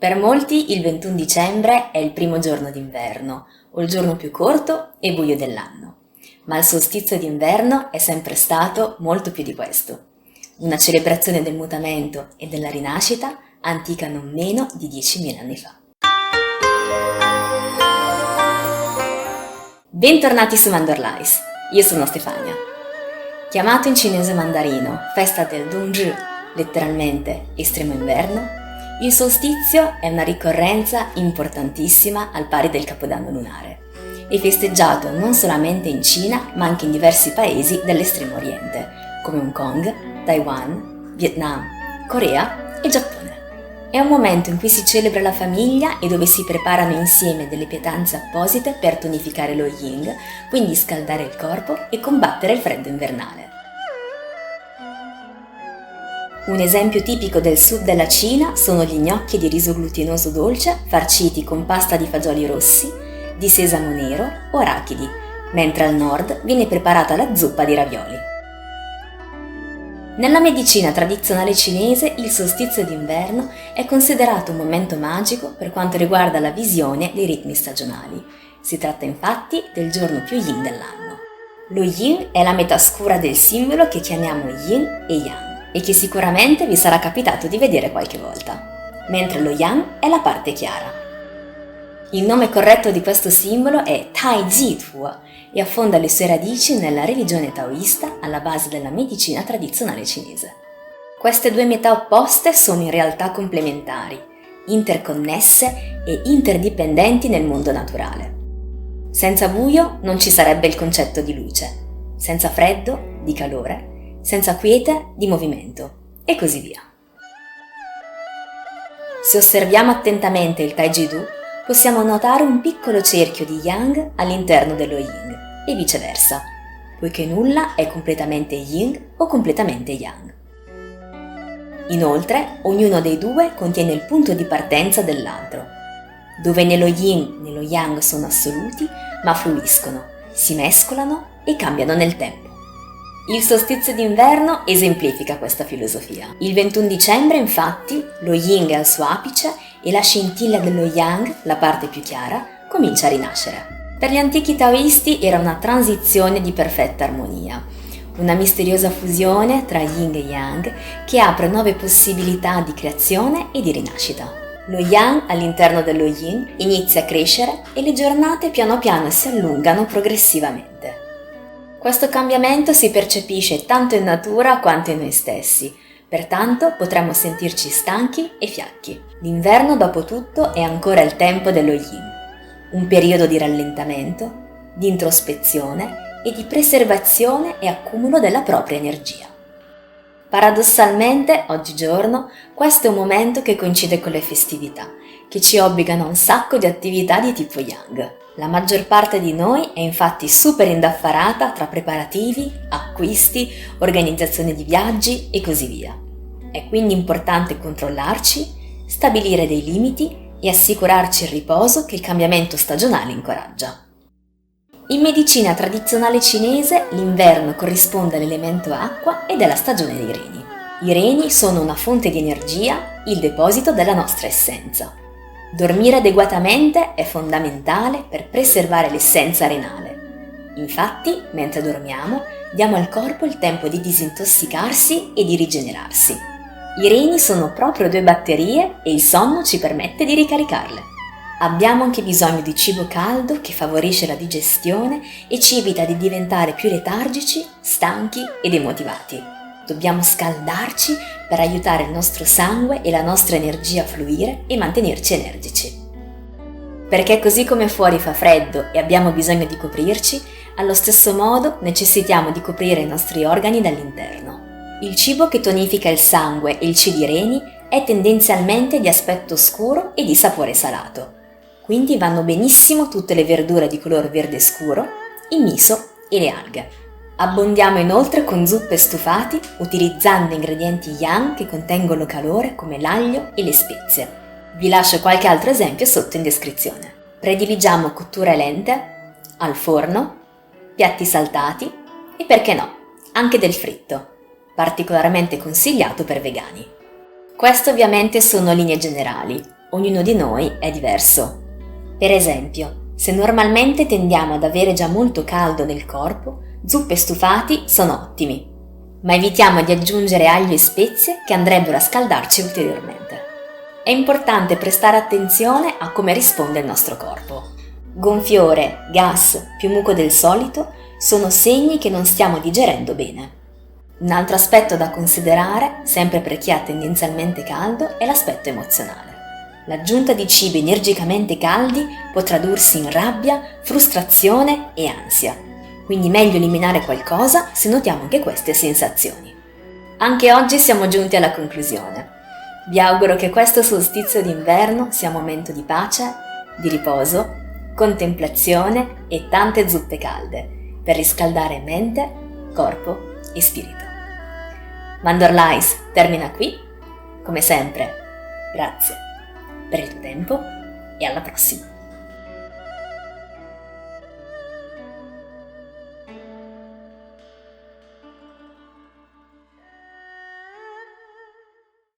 Per molti il 21 dicembre è il primo giorno d'inverno, o il giorno più corto e buio dell'anno, ma il solstizio d'inverno è sempre stato molto più di questo. Una celebrazione del mutamento e della rinascita antica non meno di 10.000 anni fa. Bentornati su Mandorlais, io sono Stefania. Chiamato in cinese mandarino festa del Dongzhi, letteralmente estremo inverno, il solstizio è una ricorrenza importantissima al pari del Capodanno lunare e festeggiato non solamente in Cina ma anche in diversi paesi dell'estremo oriente come Hong Kong, Taiwan, Vietnam, Corea e Giappone. È un momento in cui si celebra la famiglia e dove si preparano insieme delle pietanze apposite per tonificare lo yin, quindi scaldare il corpo e combattere il freddo invernale. Un esempio tipico del sud della Cina sono gli gnocchi di riso glutinoso dolce farciti con pasta di fagioli rossi, di sesamo nero o arachidi, mentre al nord viene preparata la zuppa di ravioli. Nella medicina tradizionale cinese il solstizio d'inverno è considerato un momento magico per quanto riguarda la visione dei ritmi stagionali. Si tratta infatti del giorno più yin dell'anno. Lo yin è la metà scura del simbolo che chiamiamo yin e yang, e che sicuramente vi sarà capitato di vedere qualche volta, mentre lo yang è la parte chiara. Il nome corretto di questo simbolo è Tai Ji Tu e affonda le sue radici nella religione taoista alla base della medicina tradizionale cinese. Queste due metà opposte sono in realtà complementari, interconnesse e interdipendenti nel mondo naturale. Senza buio non ci sarebbe il concetto di luce, senza freddo, di calore, senza quiete, di movimento, e così via. Se osserviamo attentamente il Tai Chi Do, possiamo notare un piccolo cerchio di yang all'interno dello yin, e viceversa, poiché nulla è completamente yin o completamente yang. Inoltre, ognuno dei due contiene il punto di partenza dell'altro, dove nello yin e nello yang sono assoluti, ma fluiscono, si mescolano e cambiano nel tempo. Il solstizio d'inverno esemplifica questa filosofia. Il 21 dicembre, infatti, lo yin è al suo apice e la scintilla dello yang, la parte più chiara, comincia a rinascere. Per gli antichi taoisti era una transizione di perfetta armonia, una misteriosa fusione tra yin e yang che apre nuove possibilità di creazione e di rinascita. Lo yang all'interno dello yin inizia a crescere e le giornate piano piano si allungano progressivamente. Questo cambiamento si percepisce tanto in natura quanto in noi stessi, pertanto potremmo sentirci stanchi e fiacchi. L'inverno, dopo tutto, è ancora il tempo dello yin, un periodo di rallentamento, di introspezione e di preservazione e accumulo della propria energia. Paradossalmente, oggigiorno, questo è un momento che coincide con le festività, che ci obbligano a un sacco di attività di tipo yang. La maggior parte di noi è infatti super indaffarata tra preparativi, acquisti, organizzazione di viaggi e così via. È quindi importante controllarci, stabilire dei limiti e assicurarci il riposo che il cambiamento stagionale incoraggia. In medicina tradizionale cinese l'inverno corrisponde all'elemento acqua e della stagione dei reni. I reni sono una fonte di energia, il deposito della nostra essenza. Dormire adeguatamente è fondamentale per preservare l'essenza renale. Infatti, mentre dormiamo, diamo al corpo il tempo di disintossicarsi e di rigenerarsi. I reni sono proprio due batterie e il sonno ci permette di ricaricarle. Abbiamo anche bisogno di cibo caldo che favorisce la digestione e ci evita di diventare più letargici, stanchi ed demotivati. Dobbiamo scaldarci per aiutare il nostro sangue e la nostra energia a fluire e mantenerci energici. Perché così come fuori fa freddo e abbiamo bisogno di coprirci, allo stesso modo necessitiamo di coprire i nostri organi dall'interno. Il cibo che tonifica il sangue e il chi di reni è tendenzialmente di aspetto scuro e di sapore salato. Quindi vanno benissimo tutte le verdure di color verde scuro, il miso e le alghe. Abbondiamo inoltre con zuppe stufati utilizzando ingredienti yang che contengono calore come l'aglio e le spezie. Vi lascio qualche altro esempio sotto in descrizione. Prediligiamo cotture lente, al forno, piatti saltati e perché no, anche del fritto, particolarmente consigliato per vegani. Queste ovviamente sono linee generali. ognuno di noi è diverso. Per esempio, se normalmente tendiamo ad avere già molto caldo nel corpo, zuppe e stufati sono ottimi, ma evitiamo di aggiungere aglio e spezie che andrebbero a scaldarci ulteriormente. È importante prestare attenzione a come risponde il nostro corpo. Gonfiore, gas, più muco del solito sono segni che non stiamo digerendo bene. Un altro aspetto da considerare, sempre per chi ha tendenzialmente caldo, è l'aspetto emozionale. L'aggiunta di cibi energicamente caldi può tradursi in rabbia, frustrazione e ansia, quindi meglio eliminare qualcosa se notiamo anche queste sensazioni. Anche oggi siamo giunti alla conclusione. Vi auguro che questo solstizio d'inverno sia un momento di pace, di riposo, contemplazione e tante zuppe calde per riscaldare mente, corpo e spirito. Mandorlais termina qui. Come sempre, grazie per il tuo tempo e alla prossima!